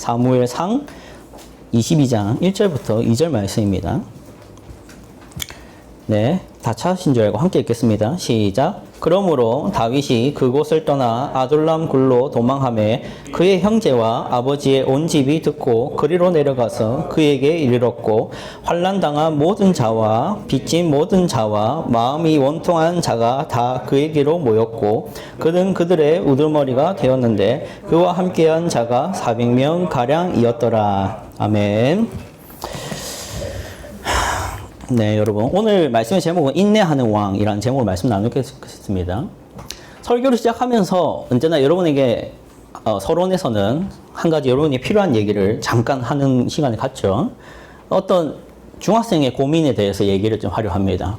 사무엘상 22장 1절부터 2절 말씀입니다. 네, 다 찾으신 줄 알고 함께 읽겠습니다. 시작. 그러므로 다윗이 그곳을 떠나 아둘람 굴로 도망하매 그의 형제와 아버지의 온 집이 듣고 그리로 내려가서 그에게 이르렀고 환난당한 모든 자와 빚진 모든 자와 마음이 원통한 자가 다 그에게로 모였고 그는 그들의 우두머리가 되었는데 그와 함께한 자가 400명 가량이었더라. 아멘. 네, 여러분. 오늘 말씀의 제목은 인내하는 왕이라는 제목으로 말씀 나누겠습니다. 설교를 시작하면서 언제나 여러분에게 서론에서는 한 가지 여러분이 필요한 얘기를 잠깐 하는 시간을 갖죠. 어떤 중학생의 고민에 대해서 얘기를 좀 하려 합니다.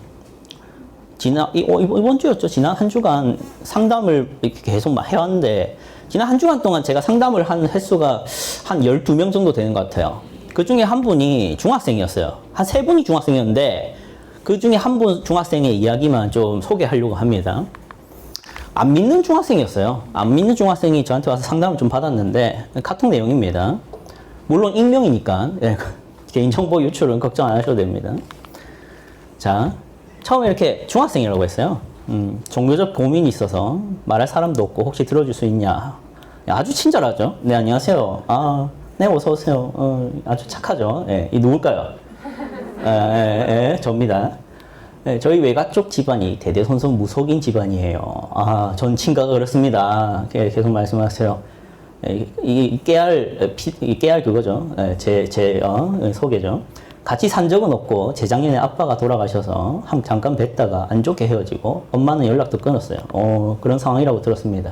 이번 주였죠. 지난 한 주간 상담을 이렇게 계속 해왔는데, 지난 한 주간 동안 제가 상담을 한 횟수가 한 12명 정도 되는 것 같아요. 그 중에 한 분이 중학생이었어요. 한 3분이 중학생이었는데 그 중에 한 분 중학생의 이야기만 좀 소개하려고 합니다. 안 믿는 중학생이었어요. 안 믿는 중학생이 저한테 와서 상담을 좀 받았는데 카톡 내용입니다. 물론 익명이니까 개인정보 유출은 걱정 안 하셔도 됩니다. 자, 처음에 이렇게 중학생이라고 했어요. 종교적 고민이 있어서 말할 사람도 없고 혹시 들어줄 수 있냐. 아주 친절하죠. 네, 안녕하세요. 네, 어서오세요. 아주 착하죠. 예, 이 누굴까요? 접니다. 예, 저희 외가 쪽 집안이 대대손손 무속인 집안이에요. 전 친가가 그렇습니다. 계속 말씀하세요. 이 깨알 그거죠. 제 소개죠. 같이 산 적은 없고, 재작년에 아빠가 돌아가셔서 잠깐 뵀다가 안 좋게 헤어지고, 엄마는 연락도 끊었어요. 그런 상황이라고 들었습니다.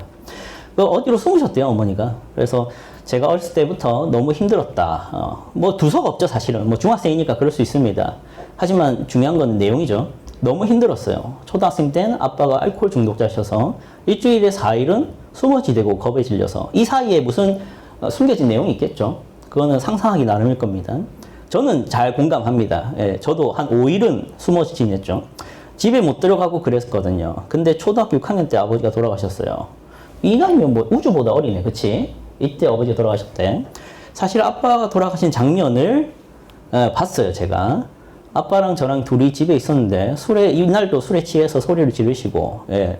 어디로 숨으셨대요, 어머니가. 그래서 제가 어렸을 때부터 너무 힘들었다. 뭐 두서가 없죠, 사실은. 뭐 중학생이니까 그럴 수 있습니다. 하지만 중요한 건 내용이죠. 너무 힘들었어요. 초등학생 때는 아빠가 알코올 중독자셔서 일주일에 4일은 숨어지대고 겁에 질려서 이 사이에 무슨 숨겨진 내용이 있겠죠. 그거는 상상하기 나름일 겁니다. 저는 잘 공감합니다. 예, 저도 한 5일은 숨어 지냈죠. 집에 못 들어가고 그랬거든요. 근데 초등학교 6학년 때 아버지가 돌아가셨어요. 이 나이면 뭐 우주보다 어리네, 그치? 이때 아버지 돌아가셨대. 사실 아빠가 돌아가신 장면을 봤어요, 제가. 아빠랑 저랑 둘이 집에 있었는데 이날도 술에 취해서 소리를 지르시고, 예.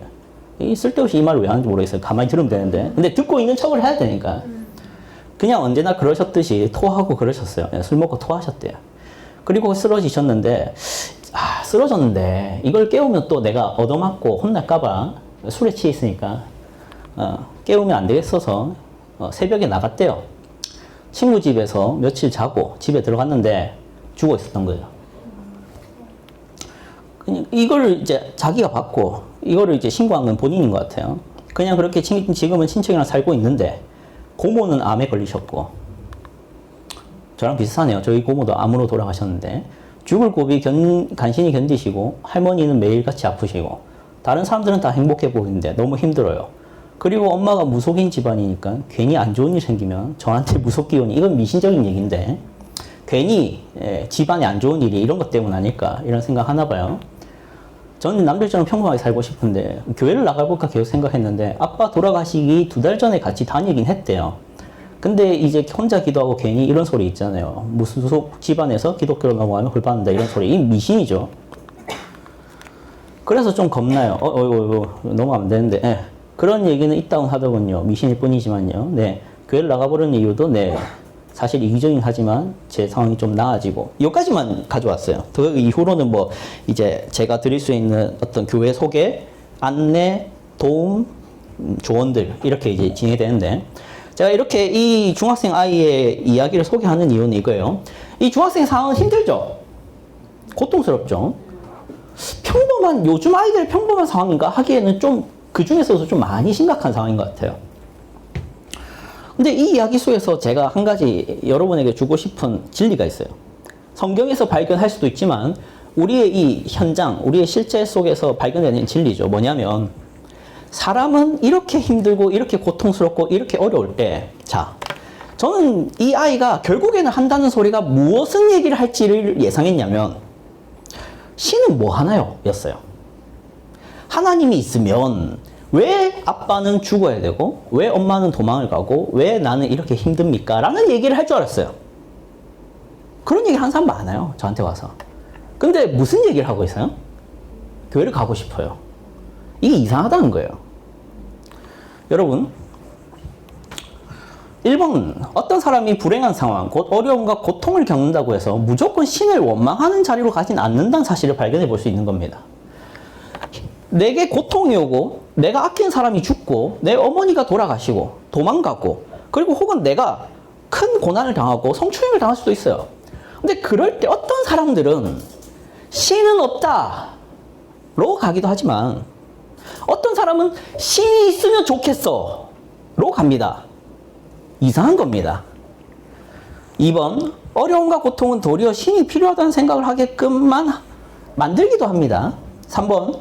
쓸데없이 이 말을 왜 하는지 모르겠어요. 가만히 들으면 되는데. 근데 듣고 있는 척을 해야 되니까. 그냥 언제나 그러셨듯이 토하고 그러셨어요. 예, 술 먹고 토하셨대요. 그리고 쓰러지셨는데, 쓰러졌는데 이걸 깨우면 또 내가 얻어맞고 혼날까봐 술에 취해 있으니까 깨우면 안 되겠어서 새벽에 나갔대요. 친구 집에서 며칠 자고 집에 들어갔는데 죽어 있었던 거예요. 그냥 이걸 이제 자기가 받고 이거를 이제 신고한 건 본인인 것 같아요. 그냥 그렇게 지금은 친척이랑 살고 있는데 고모는 암에 걸리셨고, 저랑 비슷하네요. 저희 고모도 암으로 돌아가셨는데 죽을 고비 간신히 견디시고, 할머니는 매일같이 아프시고, 다른 사람들은 다 행복해 보이는데 너무 힘들어요. 그리고 엄마가 무속인 집안이니까 괜히 안 좋은 일 생기면 저한테 무속 기운이, 이건 미신적인 얘기인데 괜히 집안에 안 좋은 일이 이런 것 때문 아닐까 이런 생각 하나 봐요. 저는 남들처럼 평범하게 살고 싶은데 교회를 나가볼까 계속 생각했는데 아빠 돌아가시기 2달 전에 같이 다니긴 했대요. 근데 이제 혼자 기도하고 괜히 이런 소리 있잖아요. 무속 집안에서 기독교로 넘어가면 헐 받는다 이런 소리. 이 미신이죠. 그래서 좀 겁나요. 너무 안 되는데. 예. 그런 얘기는 있다고 하더군요. 미신일 뿐이지만요. 네. 교회를 나가보려는 이유도, 네. 사실 이기적이긴 하지만 제 상황이 좀 나아지고. 여기까지만 가져왔어요. 그 이후로는 뭐, 이제 제가 드릴 수 있는 어떤 교회 소개, 안내, 도움, 조언들, 이렇게 이제 진행이 되는데, 제가 이렇게 이 중학생 아이의 이야기를 소개하는 이유는 이거예요. 이 중학생 상황은 힘들죠? 고통스럽죠? 요즘 아이들 평범한 상황인가 하기에는 좀 그 중에서도 좀 많이 심각한 상황인 것 같아요. 근데 이 이야기 속에서 제가 한 가지 여러분에게 주고 싶은 진리가 있어요. 성경에서 발견할 수도 있지만 우리의 이 현장, 우리의 실제 속에서 발견되는 진리죠. 뭐냐면 사람은 이렇게 힘들고 이렇게 고통스럽고 이렇게 어려울 때, 저는 이 아이가 결국에는 한다는 소리가 무엇을 얘기를 할지를 예상했냐면 신은 뭐 하나요? 였어요. 하나님이 있으면 왜 아빠는 죽어야 되고 왜 엄마는 도망을 가고 왜 나는 이렇게 힘듭니까? 라는 얘기를 할 줄 알았어요. 그런 얘기 하는 사람 많아요. 저한테 와서. 근데 무슨 얘기를 하고 있어요? 교회를 가고 싶어요. 이게 이상하다는 거예요. 여러분, 1번, 어떤 사람이 불행한 상황, 곧 어려움과 고통을 겪는다고 해서 무조건 신을 원망하는 자리로 가진 않는다는 사실을 발견해 볼 수 있는 겁니다. 내게 고통이 오고 내가 아끼는 사람이 죽고 내 어머니가 돌아가시고 도망가고 그리고 혹은 내가 큰 고난을 당하고 성추행을 당할 수도 있어요. 근데 그럴 때 어떤 사람들은 신은 없다로 가기도 하지만 어떤 사람은 신이 있으면 좋겠어로 갑니다. 이상한 겁니다. 2번, 어려움과 고통은 도리어 신이 필요하다는 생각을 하게끔만 만들기도 합니다. 3번,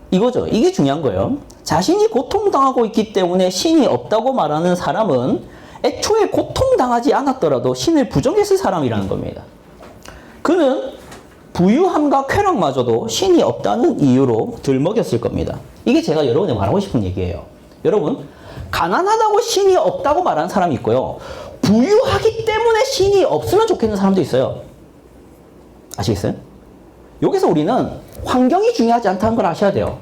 이거죠. 이게 중요한 거예요. 자신이 고통당하고 있기 때문에 신이 없다고 말하는 사람은 애초에 고통당하지 않았더라도 신을 부정했을 사람이라는 겁니다. 그는 부유함과 쾌락마저도 신이 없다는 이유로 들먹였을 겁니다. 이게 제가 여러분에게 말하고 싶은 얘기예요. 여러분, 가난하다고 신이 없다고 말하는 사람이 있고요. 부유하기 때문에 신이 없으면 좋겠는 사람도 있어요. 아시겠어요? 여기서 우리는 환경이 중요하지 않다는 걸 아셔야 돼요.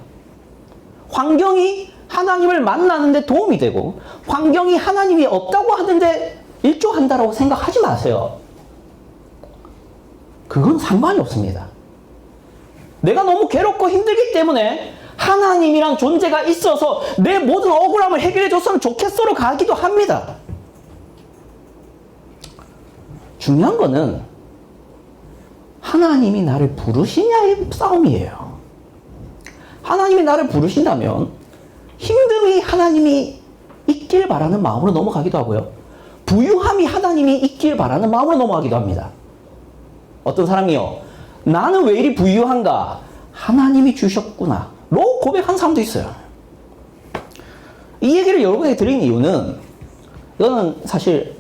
환경이 하나님을 만나는데 도움이 되고 환경이 하나님이 없다고 하는데 일조한다라고 생각하지 마세요. 그건 상관이 없습니다. 내가 너무 괴롭고 힘들기 때문에 하나님이란 존재가 있어서 내 모든 억울함을 해결해 줬으면 좋겠어로 가기도 합니다. 중요한 거는 하나님이 나를 부르시냐의 싸움이에요. 하나님이 나를 부르신다면 힘듦이 하나님이 있길 바라는 마음으로 넘어가기도 하고요. 부유함이 하나님이 있길 바라는 마음으로 넘어가기도 합니다. 어떤 사람이요. 나는 왜 이리 부유한가? 하나님이 주셨구나. 로 고백한 사람도 있어요. 이 얘기를 여러분에게 드린 이유는 이거는 사실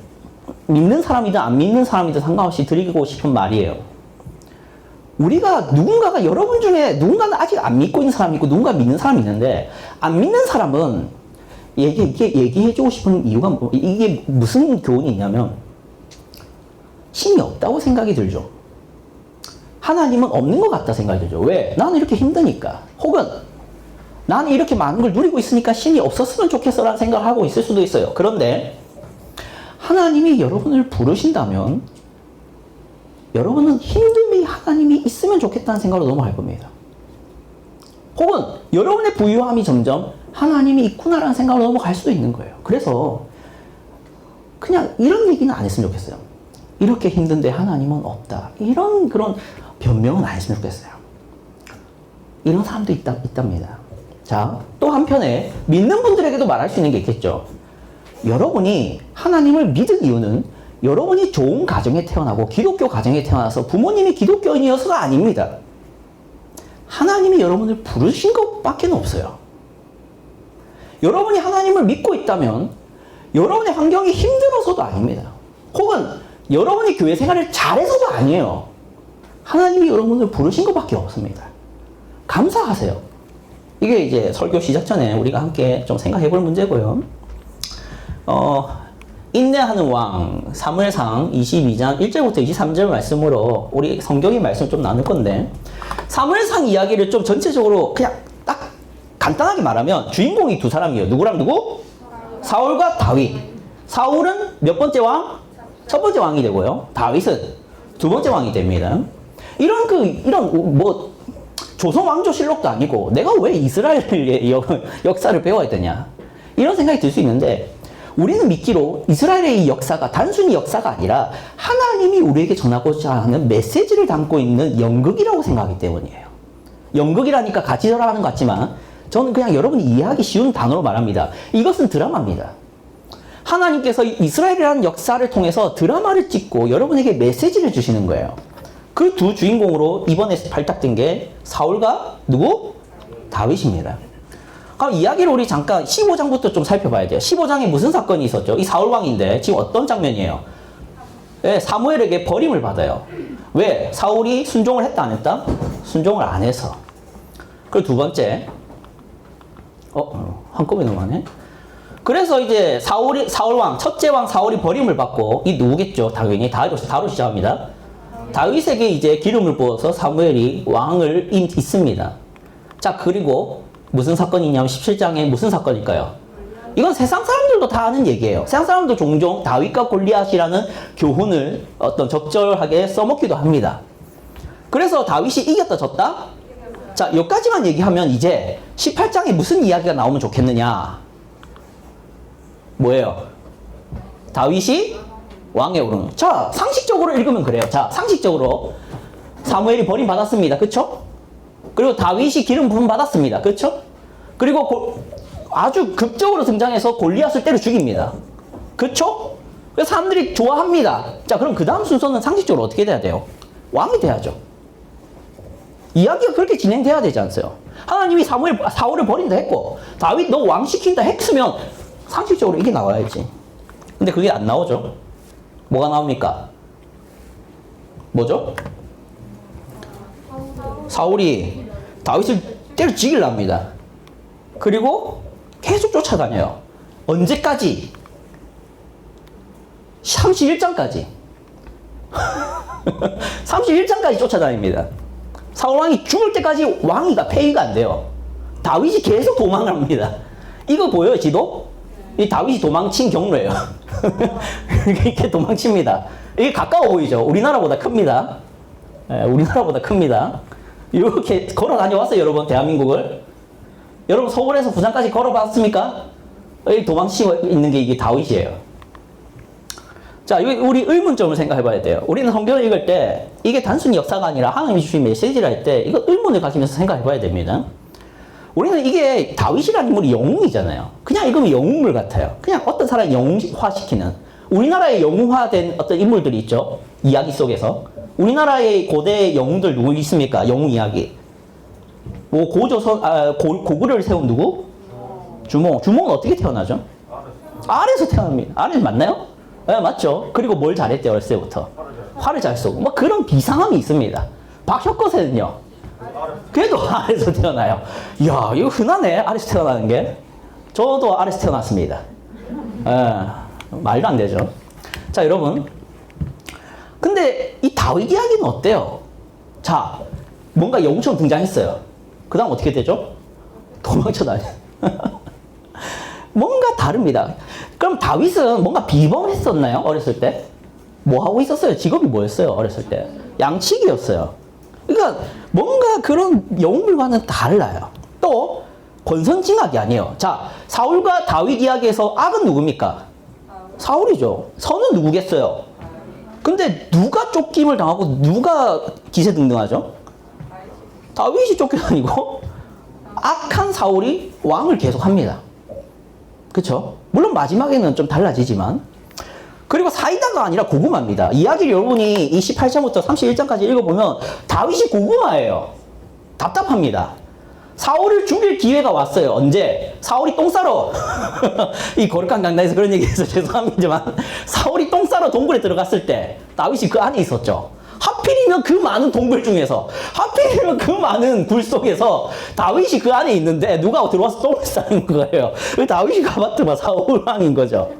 믿는 사람이든 안 믿는 사람이든 상관없이 드리고 싶은 말이에요. 우리가 누군가가 여러분 중에 누군가는 아직 안 믿고 있는 사람이 있고 누군가 믿는 사람이 있는데 안 믿는 사람은 얘기해주고 싶은 이유가 이게 무슨 교훈이 있냐면 신이 없다고 생각이 들죠. 하나님은 없는 것 같다 생각이 들죠. 왜? 나는 이렇게 힘드니까. 혹은 나는 이렇게 많은 걸 누리고 있으니까 신이 없었으면 좋겠어 라는 생각을 하고 있을 수도 있어요. 그런데 하나님이 여러분을 부르신다면 여러분은 힘듦이 하나님이 있으면 좋겠다는 생각으로 넘어갈 겁니다. 혹은 여러분의 부유함이 점점 하나님이 있구나라는 생각으로 넘어갈 수도 있는 거예요. 그래서 그냥 이런 얘기는 안 했으면 좋겠어요. 이렇게 힘든데 하나님은 없다. 이런 그런 변명은 안 했으면 좋겠어요. 이런 사람도 있답니다. 자, 또 한편에 믿는 분들에게도 말할 수 있는 게 있겠죠. 여러분이 하나님을 믿은 이유는 여러분이 좋은 가정에 태어나고 기독교 가정에 태어나서 부모님이 기독교인이어서가 아닙니다. 하나님이 여러분을 부르신 것밖에 없어요. 여러분이 하나님을 믿고 있다면 여러분의 환경이 힘들어서도 아닙니다. 혹은 여러분이 교회 생활을 잘해서도 아니에요. 하나님이 여러분을 부르신 것밖에 없습니다. 감사하세요. 이게 이제 설교 시작 전에 우리가 함께 좀 생각해 볼 문제고요. 인내하는 왕 사무엘상 22장 1절부터 23절 말씀으로 우리 성경의 말씀 좀 나눌 건데 사무엘상 이야기를 좀 전체적으로 그냥 딱 간단하게 말하면 주인공이 두 사람이에요. 누구랑 누구? 사울과 다윗. 사울은 몇 번째 왕? 첫 번째 왕이 되고요. 다윗은 두 번째 왕이 됩니다. 이런 뭐 조선 왕조실록도 아니고 내가 왜 이스라엘의 역사를 배워야 되냐 이런 생각이 들 수 있는데 우리는 믿기로 이스라엘의 이 역사가 단순히 역사가 아니라 하나님이 우리에게 전하고자 하는 메시지를 담고 있는 연극이라고 생각하기 때문이에요. 연극이라니까 같이 하는 것 같지만 저는 그냥 여러분이 이해하기 쉬운 단어로 말합니다. 이것은 드라마입니다. 하나님께서 이스라엘이라는 역사를 통해서 드라마를 찍고 여러분에게 메시지를 주시는 거예요. 그 두 주인공으로 이번에 발탁된 게 사울과 누구? 다윗입니다. 그럼 이야기를 우리 잠깐 15장부터 좀 살펴봐야 돼요. 15장에 무슨 사건이 있었죠? 이 사울왕인데 지금 어떤 장면이에요? 네, 사무엘에게 버림을 받아요. 왜? 사울이 순종을 했다 안 했다? 순종을 안 해서. 그리고 두 번째 한꺼번에 넘어가네. 그래서 이제 사울왕, 첫째 왕 사울이 버림을 받고, 이 누구겠죠? 당연히 다윗 시작합니다. 다윗에게 이제 기름을 부어서 사무엘이 왕을 잇습니다. 자, 그리고 무슨 사건이냐면 17장에 무슨 사건일까요? 이건 세상 사람들도 다 아는 얘기예요. 세상 사람도 종종 다윗과 골리앗이라는 교훈을 어떤 적절하게 써먹기도 합니다. 그래서 다윗이 이겼다 졌다? 자, 여기까지만 얘기하면 이제 18장에 무슨 이야기가 나오면 좋겠느냐? 뭐예요? 다윗이 왕에 오르는. 자, 상식적으로 읽으면 그래요. 자, 상식적으로 사무엘이 버림 받았습니다. 그쵸? 그리고 다윗이 기름 부음 받았습니다. 그쵸? 그리고 아주 극적으로 등장해서 골리앗을 때려 죽입니다. 그쵸? 그래서 사람들이 좋아합니다. 자, 그럼 그 다음 순서는 상식적으로 어떻게 돼야 돼요? 왕이 돼야죠. 이야기가 그렇게 진행돼야 되지 않어요? 하나님이 사울을 버린다 했고, 다윗 너 왕 시킨다 했으면 상식적으로 이게 나와야지. 근데 그게 안 나오죠. 뭐가 나옵니까? 뭐죠? 사울이 다윗을 때려 죽이려 합니다. 그리고 계속 쫓아다녀요. 언제까지? 31장까지. 31장까지 쫓아다닙니다. 사울왕이 죽을 때까지 폐위가 안 돼요. 다윗이 계속 도망을 합니다. 이거 보여요, 지도? 이 다윗이 도망친 경로예요. 이렇게 도망칩니다. 이게 가까워 보이죠? 우리나라보다 큽니다. 네, 우리나라보다 큽니다. 이렇게 걸어 다녀왔어요, 여러분, 대한민국을. 여러분, 서울에서 부산까지 걸어봤습니까? 여기 도망치고 있는 게 이게 다윗이에요. 자, 우리 의문점을 생각해 봐야 돼요. 우리는 성경을 읽을 때 이게 단순히 역사가 아니라 하나님이 주신 메시지를 할 때 이거 의문을 가지면서 생각해 봐야 됩니다. 우리는 이게 다윗이라는 인물이 영웅이잖아요. 그냥 읽으면 영웅물 같아요. 그냥 어떤 사람을 영웅화시키는. 우리나라에 영웅화된 어떤 인물들이 있죠. 이야기 속에서. 우리나라의 고대 영웅들 누구 있습니까? 영웅 이야기. 뭐 고구려를 세운 누구? 주몽. 주몽은 어떻게 태어나죠? 아래에서 태어납니다. 아래에서 맞나요? 네, 맞죠. 그리고 뭘 잘했대요, 어렸을 때부터? 활을 잘 쏘고. 뭐 그런 비상함이 있습니다. 박혁거세는요? 그래도 아래에서 태어나요. 이야, 이거 흔하네, 아래에서 태어나는 게. 저도 아래에서 태어났습니다. 말도 안 되죠. 자, 여러분. 근데 이 다윗 이야기는 어때요? 자, 뭔가 영웅처럼 등장했어요. 그 다음 어떻게 되죠? 도망쳐 다녀. 뭔가 다릅니다. 그럼 다윗은 뭔가 비범했었나요? 어렸을 때? 뭐 하고 있었어요? 직업이 뭐였어요? 어렸을 때? 양치기였어요. 그러니까 뭔가 그런 영웅들과는 달라요. 또 권선징악이 아니에요. 자, 사울과 다윗 이야기에서 악은 누굽니까? 사울이죠. 선은 누구겠어요? 근데 누가 쫓김을 당하고 누가 기세등등하죠? 다윗이 쫓겨다니고 악한 사울이 왕을 계속합니다. 그쵸? 물론 마지막에는 좀 달라지지만. 그리고 사이다가 아니라 고구마입니다. 이야기를 여러분이 이 18장부터 31장까지 읽어보면 다윗이 고구마예요. 답답합니다. 사울을 죽일 기회가 왔어요. 언제? 사울이 똥 싸러. 이 거룩한 강단에서 그런 얘기해서 죄송합니다만 사울이 똥 싸러 동굴에 들어갔을 때 다윗이 그 안에 있었죠. 하필이면 그 많은 동굴 중에서, 하필이면 그 많은 굴 속에서 다윗이 그 안에 있는데 누가 들어와서 똥을 싸는 거예요. 다윗이 가봤더만 사울 왕인 거죠.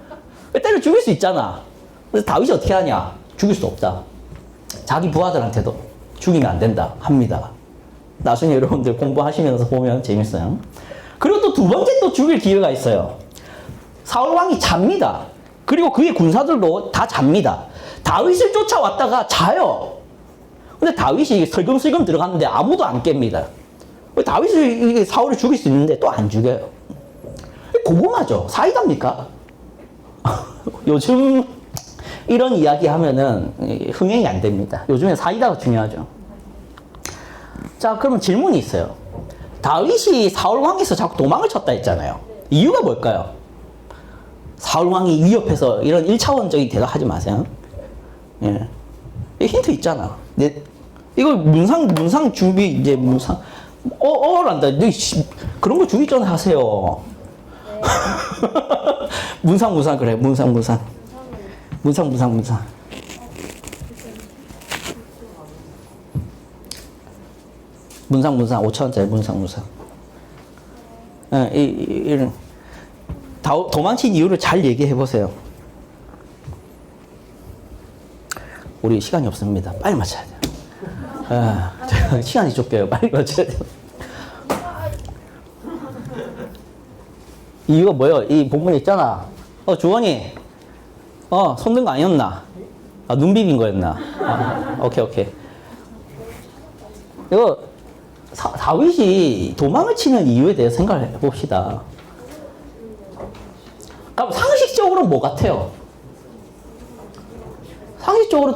때려 죽일 수 있잖아. 그래서 다윗이 어떻게 하냐? 죽일 수 없다. 자기 부하들한테도 죽이면 안 된다 합니다. 나중에 여러분들 공부하시면서 보면 재밌어요. 그리고 또 두 번째 또 죽일 기회가 있어요. 사울 왕이 잡니다. 그리고 그의 군사들도 다 잡니다. 다윗을 쫓아왔다가 자요. 근데 다윗이 슬금슬금 들어갔는데 아무도 안 깹니다. 다윗을 사울을 죽일 수 있는데 또 안 죽여요. 고구마죠. 사이다입니까? 요즘 이런 이야기 하면은 흥행이 안 됩니다. 요즘엔 사이다가 중요하죠. 자, 그러면 질문이 있어요. 다윗이 사울왕에서 자꾸 도망을 쳤다 했잖아요. 이유가 뭘까요? 사울왕이 위협해서 이런 1차원적인 대답 하지 마세요. 예. 힌트 있잖아. 이거 문상 준비, 이제 문상, 란다. 그런 거 주기 전에 하세요. 네. 문상, 그래. 문상. 문상 5,000원짜리 문상. 이런 도망친 이유를 잘 얘기해 보세요. 우리 시간이 없습니다. 빨리 맞춰야 돼요. 시간이 쫓겨요. 빨리 맞춰야 돼요. 이유가 뭐예요? 이 본문에 있잖아. 주원이, 손 든 거 아니었나? 눈 비빈 거였나? 오케이. 이거, 다윗이 도망을 치는 이유에 대해서 생각을 해봅시다. 그럼 상식적으로 뭐 같아요? 상식적으로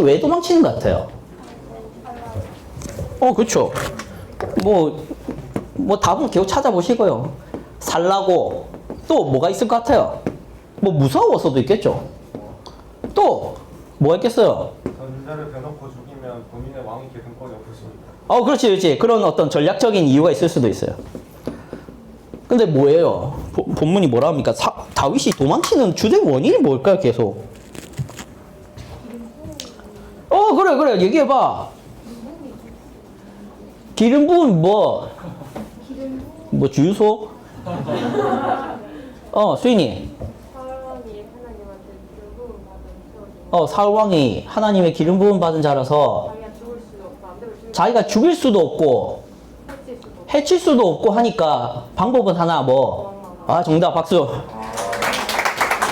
왜 도망치는 것 같아요? 그쵸. 답은 계속 찾아보시고요. 살라고, 또 뭐가 있을 것 같아요? 무서워서도 있겠죠. 또, 뭐가 있겠어요? 전자를 대놓고 죽이면 본인의 왕위 계승권이 없으십니까? 그렇지. 그런 어떤 전략적인 이유가 있을 수도 있어요. 근데 뭐예요? 본문이 뭐라 합니까? 다윗이 도망치는 주된 원인이 뭘까요, 계속? 그래. 얘기해봐. 기름 부은 주유소? 수인이. 사울왕이 하나님의 기름 부음 받은 자라서 자기가 죽일 수도 없고 해칠 수도 없고 하니까 방법은 하나 정답 박수.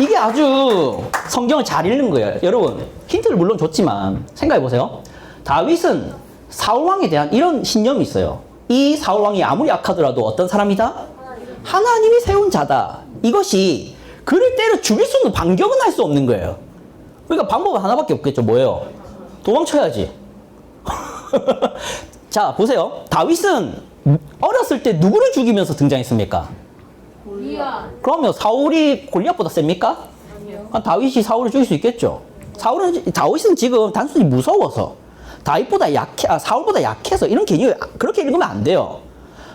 이게 아주 성경을 잘 읽는 거예요. 여러분, 힌트를 물론 줬지만 생각해보세요. 다윗은 사울왕에 대한 이런 신념이 있어요. 이 사울왕이 아무리 악하더라도 어떤 사람이다? 하나님이 세운 자다. 이것이 그를 때려 죽일 수 있는 반격은 할 수 없는 거예요. 그러니까 방법은 하나밖에 없겠죠. 뭐예요? 도망쳐야지. 자, 보세요. 다윗은 어렸을 때 누구를 죽이면서 등장했습니까? 그러면 사울이 골리앗보다 셉니까? 아니요. 다윗이 사울을 죽일 수 있겠죠. 다윗은 지금 단순히 무서워서 사울보다 약해서 이런 개념 그렇게 읽으면 안 돼요.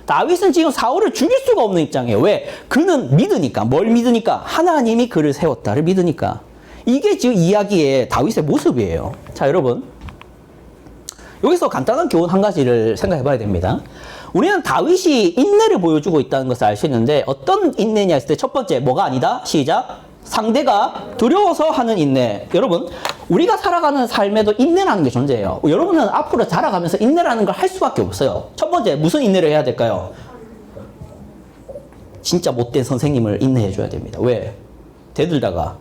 다윗은 지금 사울을 죽일 수가 없는 입장이에요. 왜? 그는 믿으니까. 뭘 믿으니까? 하나님이 그를 세웠다를 믿으니까. 이게 지금 이야기의 다윗의 모습이에요. 자, 여러분. 여기서 간단한 교훈 한 가지를 생각해 봐야 됩니다. 우리는 다윗이 인내를 보여주고 있다는 것을 알 수 있는데 어떤 인내냐 했을 때 첫 번째 뭐가 아니다? 시작. 상대가 두려워서 하는 인내. 여러분, 우리가 살아가는 삶에도 인내라는 게 존재해요. 여러분은 앞으로 자라가면서 인내라는 걸 할 수밖에 없어요. 첫 번째 무슨 인내를 해야 될까요? 진짜 못된 선생님을 인내해 줘야 됩니다. 왜? 대들다가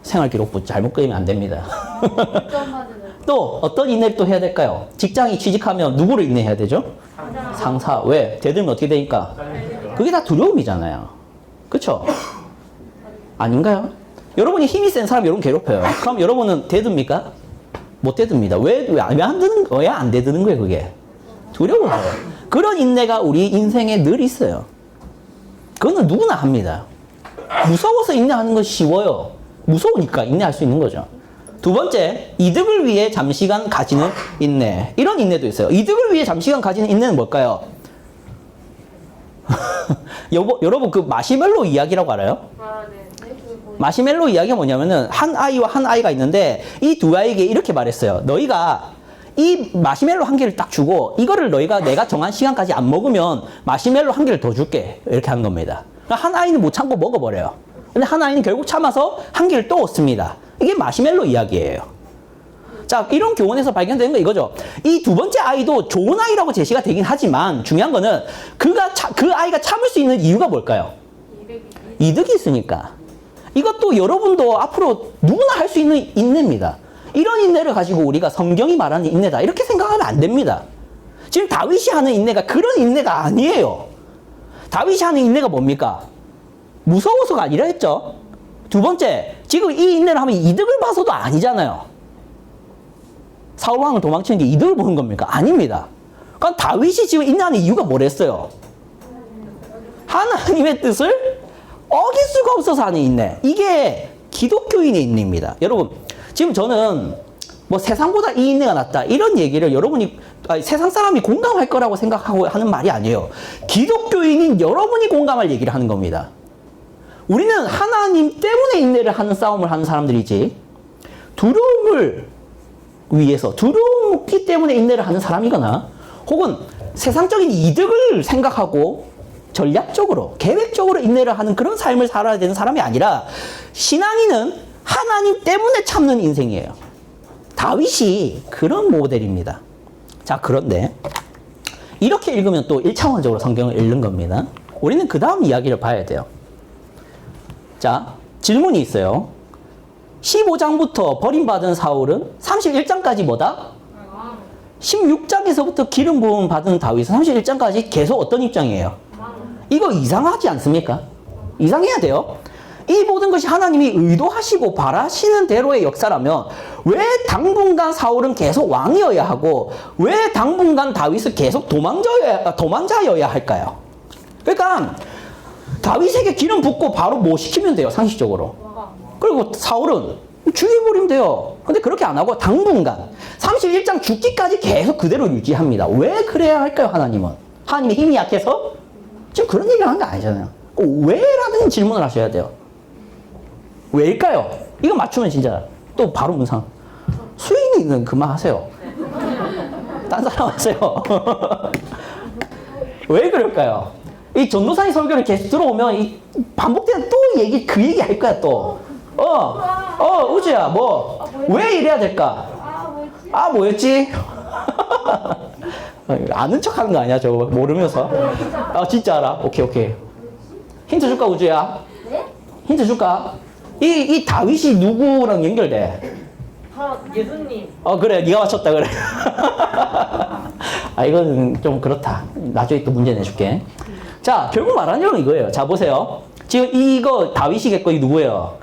생활기록부 잘못 그리면 안 됩니다. 또 어떤 인내를 또 해야 될까요? 직장이 취직하면 누구를 인내해야 되죠? 상사. 왜? 대들면 어떻게 되니까? 그게 다 두려움이잖아요. 그쵸? 아닌가요? 여러분이 힘이 센 사람 여러분 괴롭혀요. 그럼 여러분은 대듭니까? 못 대듭니다. 왜 안 대드는 거예요, 그게? 두려워요. 그런 인내가 우리 인생에 늘 있어요. 그거는 누구나 합니다. 무서워서 인내하는 건 쉬워요. 무서우니까 인내할 수 있는 거죠. 두 번째, 이득을 위해 잠시간 가지는 인내. 이런 인내도 있어요. 이득을 위해 잠시간 가지는 인내는 뭘까요? 여러분 그 마시멜로 이야기라고 알아요? 마시멜로 이야기가 뭐냐면은 한 아이와 한 아이가 있는데 이 두 아이에게 이렇게 말했어요. 너희가 이 마시멜로 한 개를 딱 주고 이거를 내가 정한 시간까지 안 먹으면 마시멜로 한 개를 더 줄게. 이렇게 한 겁니다. 그러니까 한 아이는 못 참고 먹어버려요. 근데 한 아이는 결국 참아서 한 개를 또 얻습니다. 이게 마시멜로 이야기예요. 자, 이런 교훈에서 발견되는 거 이거죠. 이 두 번째 아이도 좋은 아이라고 제시가 되긴 하지만 중요한 거는 그 아이가 참을 수 있는 이유가 뭘까요? 이득이 있으니까. 이것도 여러분도 앞으로 누구나 할 수 있는 인내입니다. 이런 인내를 가지고 우리가 성경이 말하는 인내다 이렇게 생각하면 안 됩니다. 지금 다윗이 하는 인내가 그런 인내가 아니에요. 다윗이 하는 인내가 뭡니까? 무서워서가 아니라 했죠. 두 번째, 지금 이 인내를 하면 이득을 봐서도 아니잖아요. 사울왕을 도망치는 게 이득을 보는 겁니까? 아닙니다. 그럼 다윗이 지금 인내하는 이유가 뭐랬어요? 하나님의 뜻을 어길 수가 없어서 하는 인내. 이게 기독교인의 인내입니다. 여러분, 지금 저는 세상보다 이 인내가 낫다 이런 얘기를 세상 사람이 공감할 거라고 생각하고 하는 말이 아니에요. 기독교인인 여러분이 공감할 얘기를 하는 겁니다. 우리는 하나님 때문에 인내를 하는 싸움을 하는 사람들이지 두려움을 위해서 두려움이 때문에 인내를 하는 사람이거나 혹은 세상적인 이득을 생각하고 전략적으로, 계획적으로 인내를 하는 그런 삶을 살아야 되는 사람이 아니라 신앙인은 하나님 때문에 참는 인생이에요. 다윗이 그런 모델입니다. 자, 그런데 이렇게 읽으면 또 1차원적으로 성경을 읽는 겁니다. 우리는 그 다음 이야기를 봐야 돼요. 자, 질문이 있어요. 15장부터 버림받은 사울은 31장까지 뭐다? 16장에서부터 기름 부음 받은 다윗은 31장까지 계속 어떤 입장이에요? 이거 이상하지 않습니까? 이상해야 돼요. 이 모든 것이 하나님이 의도하시고 바라시는 대로의 역사라면 왜 당분간 사울은 계속 왕이어야 하고 왜 당분간 다윗은 계속 도망자여야 할까요? 그러니까 다윗에게 기름 붓고 바로 뭐 시키면 돼요, 상식적으로. 그리고 사울은 죽여버리면 돼요. 근데 그렇게 안 하고 당분간 31장 죽기까지 계속 그대로 유지합니다. 왜 그래야 할까요, 하나님은? 하나님의 힘이 약해서? 지금 그런 얘기를 하는 거 아니잖아요. 왜라는 질문을 하셔야 돼요. 왜일까요? 이거 맞추면 진짜 또 바로 문상. 수인이는 그만하세요. 딴 사람 하세요. 왜 그럴까요? 이 전도사의 설교를 계속 들어오면 이 반복되는 또 그 얘기 할 거야 또. 우주야 왜 이래야 될까? 뭐였지? 아는 척 하는 거 아니야 저거 모르면서. 진짜 알아? 오케이. 힌트 줄까 우주야? 네? 힌트 줄까? 이 다윗이 누구랑 연결돼? 예수님. 그래 네가 맞췄다 그래. 이거는 좀 그렇다. 나중에 또 문제 내줄게. 자, 결국 말하는 건 이거예요. 자, 보세요. 지금 이거 다윗이겠고 이 누구예요?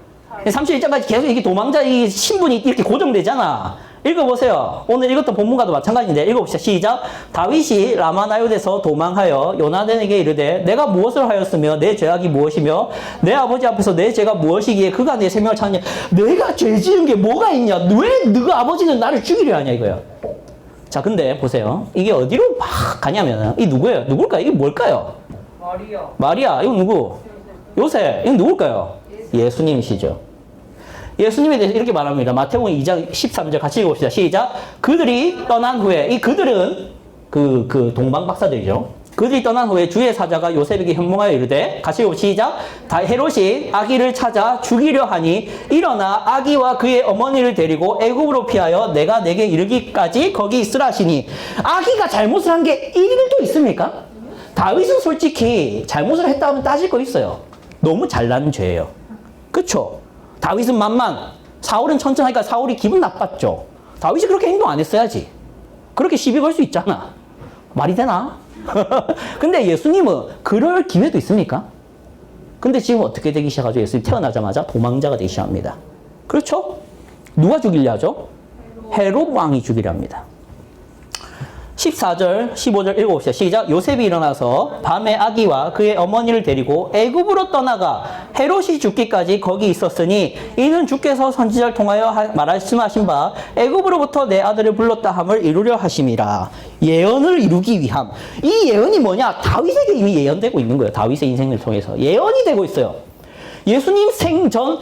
31장까지 계속 이게 도망자 이 신분이 이렇게 고정되잖아. 읽어보세요. 오늘 읽었던 본문과도 마찬가지인데 읽어봅시다. 시작. 다윗이 라마나요드에서 도망하여 요나단에게 이르되 내가 무엇을 하였으며 내 죄악이 무엇이며 내 아버지 앞에서 내 죄가 무엇이기에 그가 내 생명을 찾느냐. 내가 죄 지은 게 뭐가 있냐. 왜 너가 아버지는 나를 죽이려 하냐 이거예요. 자, 근데 보세요. 이게 어디로 막 가냐면 이 누구예요? 누굴까요? 이게 뭘까요? 마리아. 이거 누구? 요셉. 이건 누굴까요? 예수님이시죠. 예수님에 대해서 이렇게 말합니다. 마태복음 2장 13절 같이 읽어봅시다. 시작. 그들이 떠난 후에, 이 그들은 그 동방 박사들이죠. 그들이 떠난 후에 주의 사자가 요셉에게 현몽하여 이르되, 같이 읽어봅시다. 시작. 헤롯이 아기를 찾아 죽이려 하니 일어나 아기와 그의 어머니를 데리고 애굽으로 피하여 내가 내게 이르기까지 거기 있으라 하시니. 아기가 잘못을 한 게 일도 있습니까? 다윗은 솔직히 잘못을 했다 하면 따질 거 있어요. 너무 잘난 죄예요. 그쵸? 다윗은 만만, 사울은 천천하니까 사울이 기분 나빴죠. 다윗이 그렇게 행동 안 했어야지. 그렇게 시비 걸 수 있잖아. 말이 되나? 근데 예수님은 그럴 기회도 있습니까? 근데 지금 어떻게 되기 시작하죠? 예수님 태어나자마자 도망자가 되기 시작합니다. 그렇죠? 누가 죽이려 하죠? 헤롯 왕이 죽이려 합니다. 14절, 15절 읽어봅시다. 시작. 요셉이 일어나서 밤에 아기와 그의 어머니를 데리고 애굽으로 떠나가 헤롯이 죽기까지 거기 있었으니 이는 주께서 선지자를 통하여 말씀하신 바 애굽으로부터 내 아들을 불렀다 함을 이루려 하심이라. 예언을 이루기 위함. 이 예언이 뭐냐? 다윗에게 이미 예언되고 있는 거예요. 다윗의 인생을 통해서 예언이 되고 있어요. 예수님 생전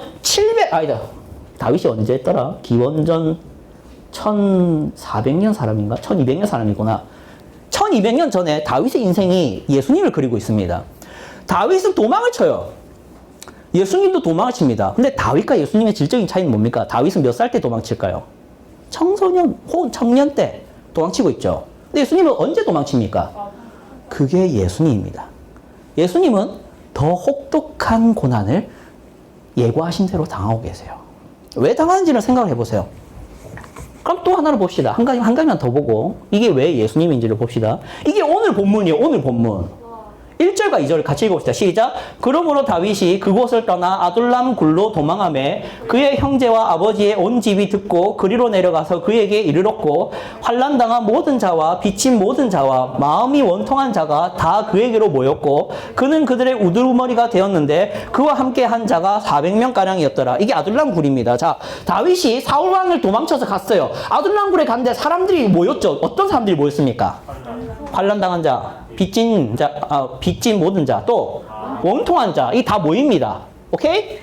다윗이 언제 했더라? 기원전 1400년 사람인가? 1200년 사람이구나. 1200년 전에 다윗의 인생이 예수님을 그리고 있습니다. 다윗은 도망을 쳐요. 예수님도 도망을 칩니다. 근데 다윗과 예수님의 질적인 차이는 뭡니까? 다윗은 몇 살 때 도망칠까요? 청소년 혹은 청년 때 도망치고 있죠. 근데 예수님은 언제 도망칩니까? 그게 예수님입니다. 예수님은 더 혹독한 고난을 예고하신 대로 당하고 계세요. 왜 당하는지를 생각을 해보세요. 그럼 또 하나를 봅시다. 한 가지만 더 보고 이게 왜 예수님인지를 봅시다. 이게 오늘 본문이에요. 오늘 본문. 1절과 2절을 같이 읽어봅시다. 시작. 그러므로 다윗이 그곳을 떠나 아둘람 굴로 도망하매 그의 형제와 아버지의 온 집이 듣고 그리로 내려가서 그에게 이르렀고 환난당한 모든 자와 비친 모든 자와 마음이 원통한 자가 다 그에게로 모였고 그는 그들의 우두머리가 되었는데 그와 함께 한 자가 400명가량이었더라. 이게 아둘람 굴입니다. 자, 다윗이 사울왕을 도망쳐서 갔어요. 아둘람 굴에 갔는데 사람들이 모였죠. 어떤 사람들이 모였습니까? 환난당한 자, 빚진 모든 자, 또 원통한 자, 이 다 모입니다. 오케이?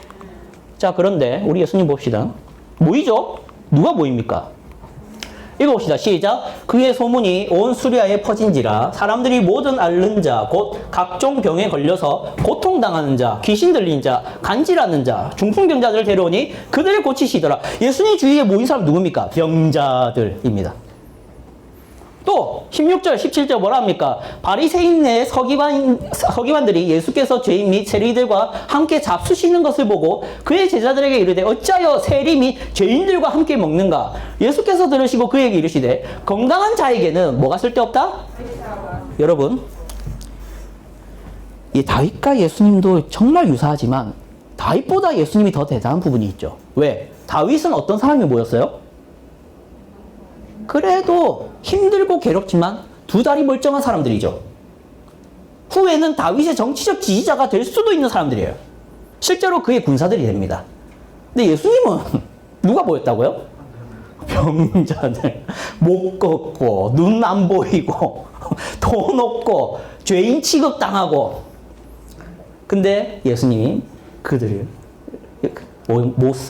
자, 그런데 우리 예수님 봅시다. 모이죠? 누가 모입니까? 읽어봅시다. 시작. 그의 소문이 온 수리아에 퍼진지라 사람들이 모든 앓는 자 곧 각종 병에 걸려서 고통당하는 자 귀신 들린 자 간질하는 자 중풍병자들을 데려오니 그들을 고치시더라. 예수님 주위에 모인 사람 누굽니까? 병자들입니다. 또 16절 17절 뭐라 합니까? 바리새인의 서기관들이 예수께서 죄인 및 세리들과 함께 잡수시는 것을 보고 그의 제자들에게 이르되 어찌하여 세리 및 죄인들과 함께 먹는가? 예수께서 들으시고 그에게 이르시되 건강한 자에게는 뭐가 쓸데없다? 여러분, 이 다윗과 예수님도 정말 유사하지만 다윗보다 예수님이 더 대단한 부분이 있죠. 왜? 다윗은 어떤 사람이 모였어요? 그래도 힘들고 괴롭지만 두 다리 멀쩡한 사람들이죠. 후에는 다윗의 정치적 지지자가 될 수도 있는 사람들이에요. 실제로 그의 군사들이 됩니다. 근데 예수님은 누가 보였다고요? 병자들, 못 걷고 눈 안 보이고 돈 없고 죄인 취급당하고. 근데 예수님이 그들을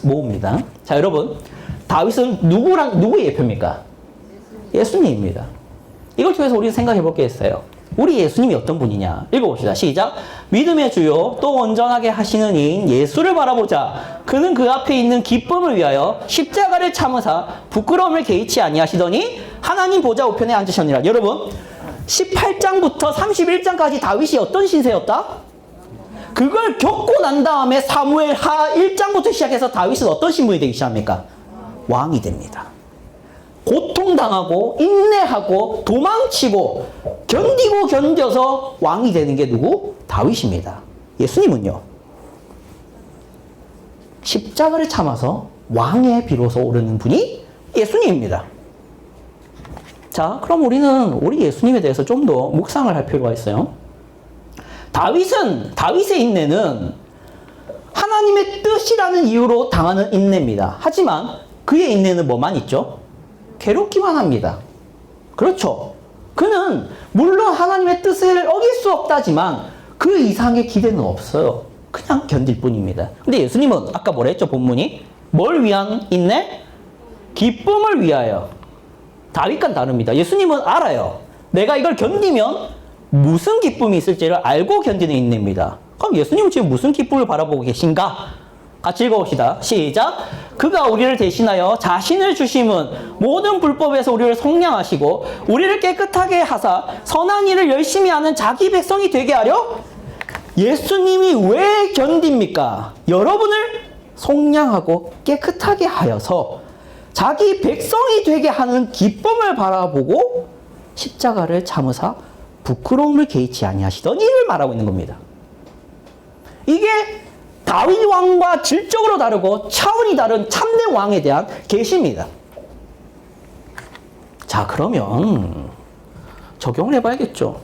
모읍니다. 자, 여러분, 다윗은 누구의 예표입니까? 예수님입니다. 이걸 통해서 우리는 생각해 볼 게 있어요. 우리 예수님이 어떤 분이냐? 읽어봅시다. 시작. 믿음의 주요 또 온전하게 하시는 이인 예수를 바라보자. 그는 그 앞에 있는 기쁨을 위하여 십자가를 참으사 부끄러움을 개의치 아니하시더니 하나님 보좌 우편에 앉으셨니라. 여러분, 18장부터 31장까지 다윗이 어떤 신세였다? 그걸 겪고 난 다음에 사무엘 하 1장부터 시작해서 다윗은 어떤 신분이 되기 시작합니까? 왕이 됩니다. 고통당하고 인내하고 도망치고 견디고 견뎌서 왕이 되는 게 누구? 다윗입니다. 예수님은요, 십자가를 참아서 왕에 비로소 오르는 분이 예수님입니다. 자, 그럼 우리는 우리 예수님에 대해서 좀 더 묵상을 할 필요가 있어요. 다윗의 인내는 하나님의 뜻이라는 이유로 당하는 인내입니다. 하지만 그의 인내는 뭐만 있죠? 괴롭기만 합니다. 그렇죠. 그는 물론 하나님의 뜻을 어길 수 없다지만 그 이상의 기대는 없어요. 그냥 견딜 뿐입니다. 근데 예수님은 아까 뭐라 했죠? 본문이 뭘 위한 인내? 기쁨을 위하여. 다윗과는 다릅니다. 예수님은 알아요. 내가 이걸 견디면 무슨 기쁨이 있을지를 알고 견디는 인내입니다. 그럼 예수님은 지금 무슨 기쁨을 바라보고 계신가? 같이 읽어봅시다. 시작. 그가 우리를 대신하여 자신을 주심은 모든 불법에서 우리를 속량하시고 우리를 깨끗하게 하사 선한 일을 열심히 하는 자기 백성이 되게 하려. 예수님이 왜 견딥니까? 여러분을 속량하고 깨끗하게 하여서 자기 백성이 되게 하는 기쁨을 바라보고 십자가를 참으사 부끄러움을 개의치 아니하시던 이를 말하고 있는 겁니다. 이게 다윗 왕과 질적으로 다르고 차원이 다른 참된 왕에 대한 계시입니다. 자, 그러면 적용을 해봐야겠죠.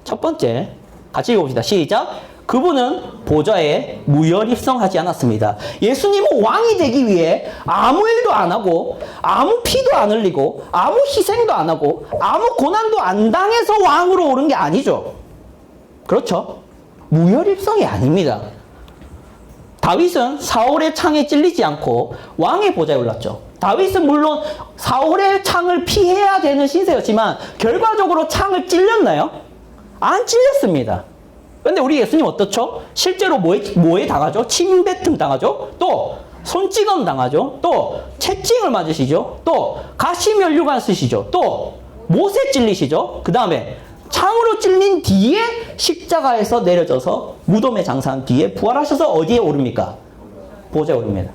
첫 번째, 같이 읽어봅시다. 시작. 그분은 보좌에 무혈입성하지 않았습니다. 예수님은 왕이 되기 위해 아무 일도 안 하고 아무 피도 안 흘리고 아무 희생도 안 하고 아무 고난도 안 당해서 왕으로 오른 게 아니죠. 그렇죠? 무혈입성이 아닙니다. 다윗은 사울의 창에 찔리지 않고 왕의 보좌에 올랐죠. 다윗은 물론 사울의 창을 피해야 되는 신세였지만 결과적으로 창을 찔렸나요? 안 찔렸습니다. 그런데 우리 예수님 어떻죠? 실제로 뭐에 당하죠? 침뱉음 당하죠? 또 손찌검 당하죠? 또 채찍을 맞으시죠? 또 가시면류관 쓰시죠? 또 못에 찔리시죠? 그 다음에 창으로 찔린 뒤에 십자가에서 내려져서 무덤에 장사한 뒤에 부활하셔서 어디에 오릅니까? 보좌에 오릅니다.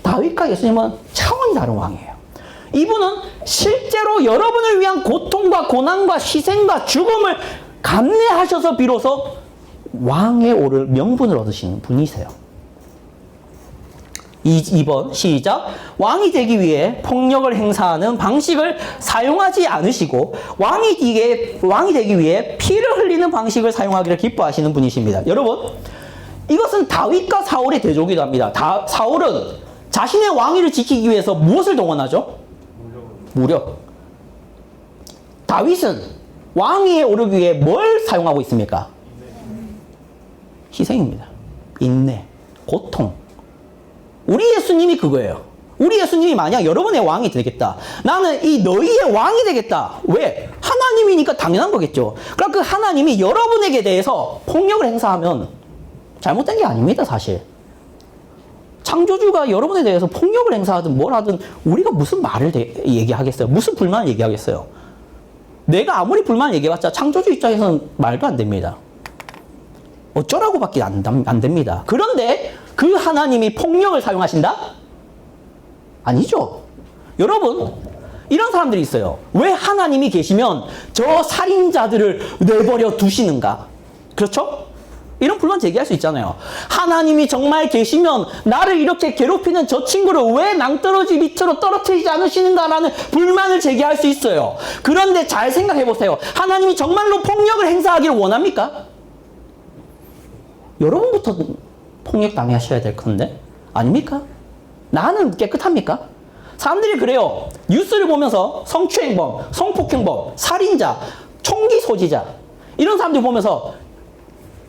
다윗과 예수님은 차원이 다른 왕이에요. 이분은 실제로 여러분을 위한 고통과 고난과 희생과 죽음을 감내하셔서 비로소 왕에 오를 명분을 얻으시는 분이세요. 2번 시작. 왕이 되기 위해 폭력을 행사하는 방식을 사용하지 않으시고 왕이 되기 위해 피를 흘리는 방식을 사용하기를 기뻐하시는 분이십니다. 여러분, 이것은 다윗과 사울의 대조기도 합니다. 사울은 자신의 왕위를 지키기 위해서 무엇을 동원하죠? 무력. 다윗은 왕위에 오르기 위해 뭘 사용하고 있습니까? 희생입니다. 인내, 고통. 우리 예수님이 그거예요. 우리 예수님이 만약 여러분의 왕이 되겠다. 나는 이 너희의 왕이 되겠다. 왜? 하나님이니까 당연한 거겠죠. 그러니까 그 하나님이 여러분에게 대해서 폭력을 행사하면 잘못된 게 아닙니다, 사실. 창조주가 여러분에 대해서 폭력을 행사하든 뭘 하든 우리가 무슨 말을 얘기하겠어요? 무슨 불만을 얘기하겠어요? 내가 아무리 불만을 얘기해봤자 창조주 입장에서는 말도 안 됩니다. 어쩌라고밖에 안 됩니다. 그런데 그 하나님이 폭력을 사용하신다? 아니죠. 여러분, 이런 사람들이 있어요. 왜 하나님이 계시면 저 살인자들을 내버려 두시는가? 그렇죠? 이런 불만 제기할 수 있잖아요. 하나님이 정말 계시면 나를 이렇게 괴롭히는 저 친구를 왜 낭떠러지 밑으로 떨어뜨리지 않으시는가라는 불만을 제기할 수 있어요. 그런데 잘 생각해 보세요. 하나님이 정말로 폭력을 행사하기를 원합니까? 여러분부터 폭력 당하셔야 될 건데 아닙니까? 나는 깨끗합니까? 사람들이 그래요. 뉴스를 보면서 성추행범, 성폭행범, 살인자, 총기 소지자 이런 사람들 보면서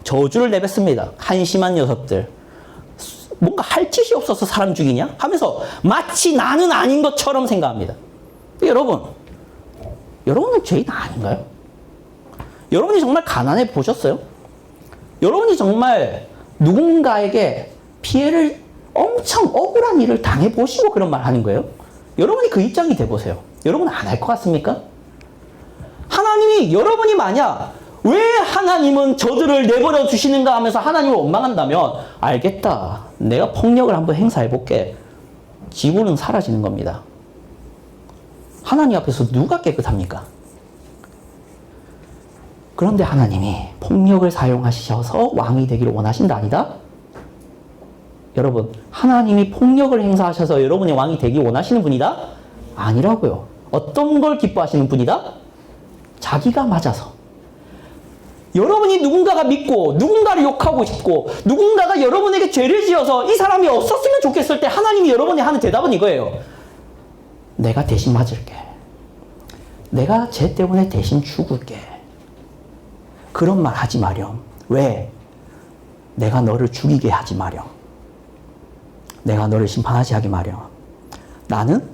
저주를 내뱉습니다. 한심한 녀석들. 뭔가 할 짓이 없어서 사람 죽이냐? 하면서 마치 나는 아닌 것처럼 생각합니다. 여러분, 여러분은 죄인 아닌가요? 여러분이 정말 가난해 보셨어요? 여러분이 정말 누군가에게 피해를 엄청 억울한 일을 당해보시고 그런 말 하는 거예요? 여러분이 그 입장이 돼보세요. 여러분 안 할 것 같습니까? 하나님이, 여러분이 만약 왜 하나님은 저들을 내버려 두시는가 하면서 하나님을 원망한다면 알겠다. 내가 폭력을 한번 행사해볼게. 지구는 사라지는 겁니다. 하나님 앞에서 누가 깨끗합니까? 그런데 하나님이 폭력을 사용하셔서 왕이 되기를 원하신다 아니다? 여러분, 하나님이 폭력을 행사하셔서 여러분의 왕이 되기 원하시는 분이다? 아니라고요. 어떤 걸 기뻐하시는 분이다? 자기가 맞아서. 여러분이 누군가가 믿고 누군가를 욕하고 싶고 누군가가 여러분에게 죄를 지어서 이 사람이 없었으면 좋겠을 때 하나님이 여러분이 하는 대답은 이거예요. 내가 대신 맞을게. 내가 쟤 때문에 대신 죽을게. 그런 말 하지 마렴. 왜? 내가 너를 죽이게 하지 마렴. 내가 너를 심판하지 하기 마렴. 나는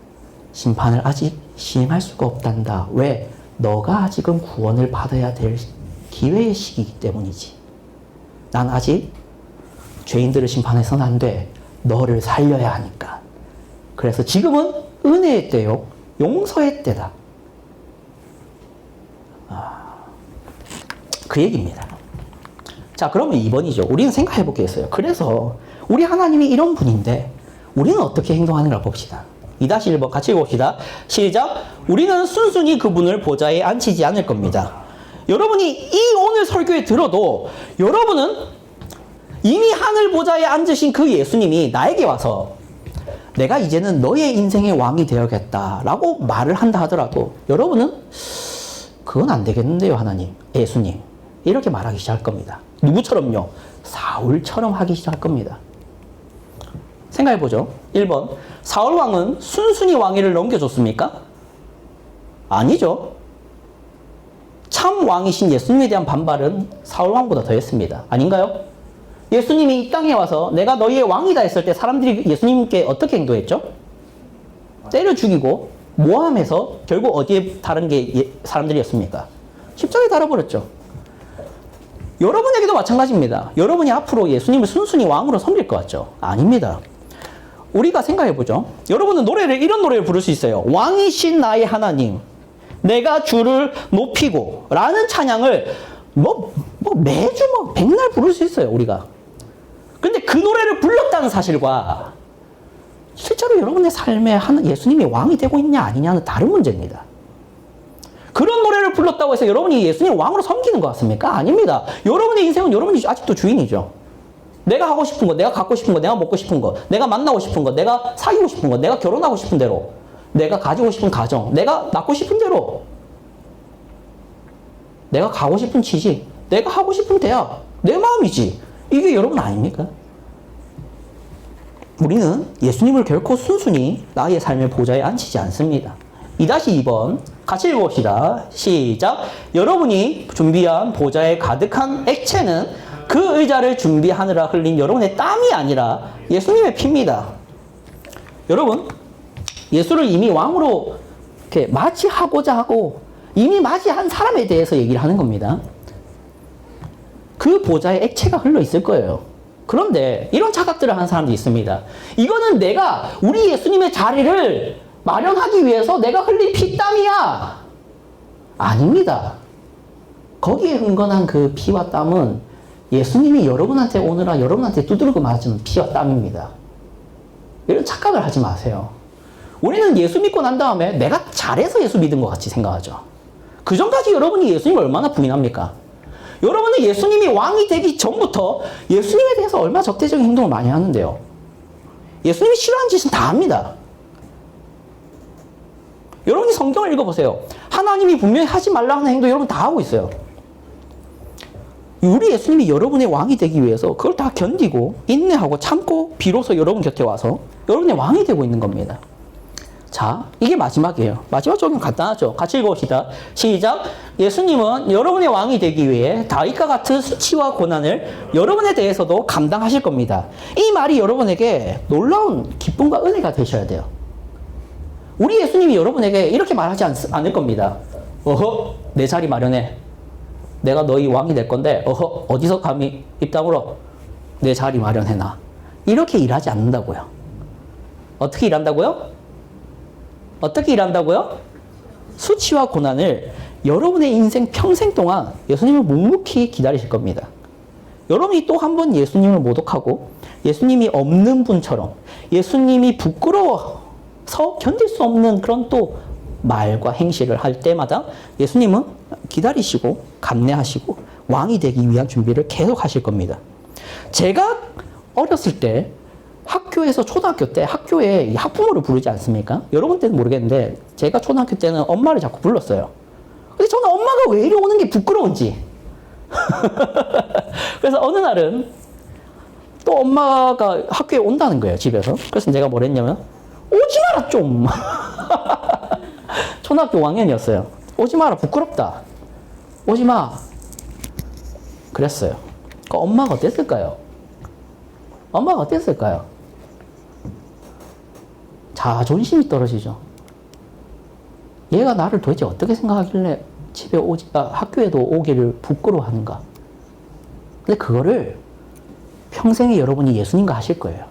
심판을 아직 시행할 수가 없단다. 왜? 너가 아직은 구원을 받아야 될 기회의 시기이기 때문이지. 난 아직 죄인들을 심판해서는 안 돼. 너를 살려야 하니까. 그래서 지금은 은혜의 때요. 용서의 때다. 그 얘기입니다. 자, 그러면 2번이죠. 우리는 생각해 보겠어요. 그래서 우리 하나님이 이런 분인데 우리는 어떻게 행동하는가 봅시다. 2-1번 같이 읽어봅시다. 시작. 우리는 순순히 그분을 보좌에 앉히지 않을 겁니다. 여러분이 이 오늘 설교에 들어도 여러분은 이미 하늘 보좌에 앉으신 그 예수님이 나에게 와서 내가 이제는 너의 인생의 왕이 되어야겠다라고 말을 한다 하더라도 여러분은 그건 안 되겠는데요, 하나님, 예수님. 이렇게 말하기 시작할 겁니다. 누구처럼요? 사울처럼 하기 시작할 겁니다. 생각해보죠. 1번. 사울 왕은 순순히 왕위를 넘겨줬습니까? 아니죠. 참 왕이신 예수님에 대한 반발은 사울 왕보다 더했습니다. 아닌가요? 예수님이 이 땅에 와서 내가 너희의 왕이다 했을 때 사람들이 예수님께 어떻게 행동했죠? 때려 죽이고 모함해서 결국 어디에 다른 게 사람들이었습니까? 십자가에 달아버렸죠. 여러분에게도 마찬가지입니다. 여러분이 앞으로 예수님을 순순히 왕으로 섬길 것 같죠? 아닙니다. 우리가 생각해보죠. 여러분은 이런 노래를 부를 수 있어요. 왕이신 나의 하나님, 내가 주를 높이고 라는 찬양을 매주 백날 부를 수 있어요, 우리가. 근데 그 노래를 불렀다는 사실과 실제로 여러분의 삶에 예수님이 왕이 되고 있냐 아니냐는 다른 문제입니다. 그런 노래를 불렀다고 해서 여러분이 예수님 왕으로 섬기는 것 같습니까? 아닙니다. 여러분의 인생은 여러분이 아직도 주인이죠. 내가 하고 싶은 거, 내가 갖고 싶은 거, 내가 먹고 싶은 거, 내가 만나고 싶은 거, 내가 사귀고 싶은 거, 내가 결혼하고 싶은 대로, 내가 가지고 싶은 가정, 내가 낳고 싶은 대로, 내가 가고 싶은 취직, 내가 하고 싶은 대학, 내 마음이지. 이게 여러분 아닙니까? 우리는 예수님을 결코 순순히 나의 삶의 보좌에 앉히지 않습니다. 2-2번 같이 읽어봅시다. 시작. 여러분이 준비한 보좌에 가득한 액체는 그 의자를 준비하느라 흘린 여러분의 땀이 아니라 예수님의 피입니다. 여러분, 예수를 이미 왕으로 이렇게 맞이하고자 하고 이미 맞이한 사람에 대해서 얘기를 하는 겁니다. 그 보좌에 액체가 흘러 있을 거예요. 그런데 이런 착각들을 하는 사람도 있습니다. 이거는 내가 우리 예수님의 자리를 마련하기 위해서 내가 흘린 피땀이야. 아닙니다. 거기에 흥건한 그 피와 땀은 예수님이 여러분한테 오느라 여러분한테 두드리고 맞은 피와 땀입니다. 이런 착각을 하지 마세요. 우리는 예수 믿고 난 다음에 내가 잘해서 예수 믿은 것 같이 생각하죠. 그 전까지 여러분이 예수님을 얼마나 부인합니까? 여러분은 예수님이 왕이 되기 전부터 예수님에 대해서 얼마나 적대적인 행동을 많이 하는데요. 예수님이 싫어하는 짓은 다 합니다. 여러분이 성경을 읽어보세요. 하나님이 분명히 하지 말라 하는 행동 여러분 다 하고 있어요. 우리 예수님이 여러분의 왕이 되기 위해서 그걸 다 견디고 인내하고 참고 비로소 여러분 곁에 와서 여러분의 왕이 되고 있는 겁니다. 자, 이게 마지막이에요. 마지막 조금 간단하죠. 같이 읽어봅시다. 시작. 예수님은 여러분의 왕이 되기 위해 다윗과 같은 수치와 고난을 여러분에 대해서도 감당하실 겁니다. 이 말이 여러분에게 놀라운 기쁨과 은혜가 되셔야 돼요. 우리 예수님이 여러분에게 이렇게 말하지 않을 겁니다. 어허, 내 자리 마련해. 내가 너희 왕이 될 건데, 어허, 어디서 감히 입 다물어? 내 자리 마련해놔. 이렇게 일하지 않는다고요. 어떻게 일한다고요? 어떻게 일한다고요? 수치와 고난을 여러분의 인생 평생 동안 예수님을 묵묵히 기다리실 겁니다. 여러분이 또 한 번 예수님을 모독하고 예수님이 없는 분처럼 예수님이 부끄러워서 견딜 수 없는 그런 또 말과 행실을 할 때마다 예수님은 기다리시고 감내하시고 왕이 되기 위한 준비를 계속 하실 겁니다. 제가 어렸을 때 학교에서 초등학교 때 학교에 학부모를 부르지 않습니까? 여러분 때는 모르겠는데 제가 초등학교 때는 엄마를 자꾸 불렀어요. 근데 저는 엄마가 왜 이리 오는 게 부끄러운지. 그래서 어느 날은 또 엄마가 학교에 온다는 거예요, 집에서. 그래서 내가 뭘 했냐면 오지 마라 좀. 초등학교 5학년이었어요. 오지 마라, 부끄럽다. 오지 마. 그랬어요. 그 엄마가 어땠을까요? 엄마가 어땠을까요? 자존심이 떨어지죠. 얘가 나를 도대체 어떻게 생각하길래 집에 학교에도 오기를 부끄러워하는가. 근데 그거를 평생에 여러분이 예수님과 하실 거예요.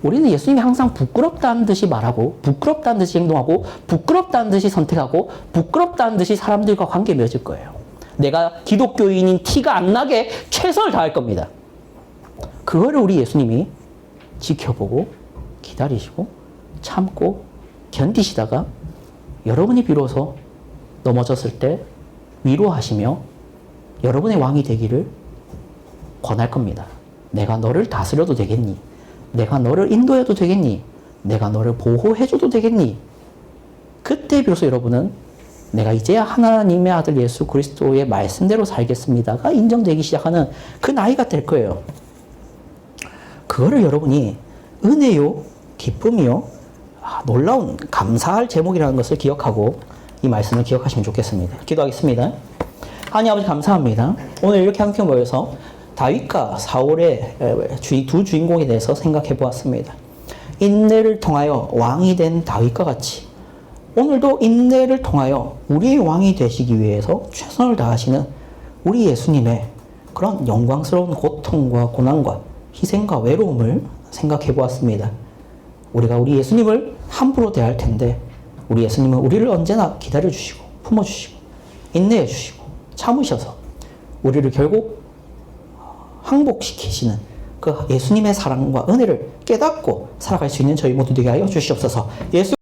우리는 예수님이 항상 부끄럽다는 듯이 말하고, 부끄럽다는 듯이 행동하고, 부끄럽다는 듯이 선택하고, 부끄럽다는 듯이 사람들과 관계 맺을 거예요. 내가 기독교인인 티가 안 나게 최선을 다할 겁니다. 그거를 우리 예수님이 지켜보고, 기다리시고, 참고, 견디시다가 여러분이 비로소 넘어졌을 때 위로하시며 여러분의 왕이 되기를 권할 겁니다. 내가 너를 다스려도 되겠니? 내가 너를 인도해도 되겠니? 내가 너를 보호해줘도 되겠니? 그때 비로소 여러분은 내가 이제야 하나님의 아들 예수 그리스도의 말씀대로 살겠습니다가 인정되기 시작하는 그 나이가 될 거예요. 그거를 여러분이 은혜요, 기쁨이요, 놀라운 감사할 제목이라는 것을 기억하고 이 말씀을 기억하시면 좋겠습니다. 기도하겠습니다. 하나님 아버지 감사합니다. 오늘 이렇게 함께 모여서 다윗과 사울의 두 주인공에 대해서 생각해 보았습니다. 인내를 통하여 왕이 된 다윗과 같이 오늘도 인내를 통하여 우리의 왕이 되시기 위해서 최선을 다하시는 우리 예수님의 그런 영광스러운 고통과 고난과 희생과 외로움을 생각해 보았습니다. 우리가 우리 예수님을 함부로 대할 텐데 우리 예수님은 우리를 언제나 기다려주시고 품어주시고 인내해주시고 참으셔서 우리를 결국 항복시키시는 그 예수님의 사랑과 은혜를 깨닫고 살아갈 수 있는 저희 모두 되게 하여 주시옵소서. 예수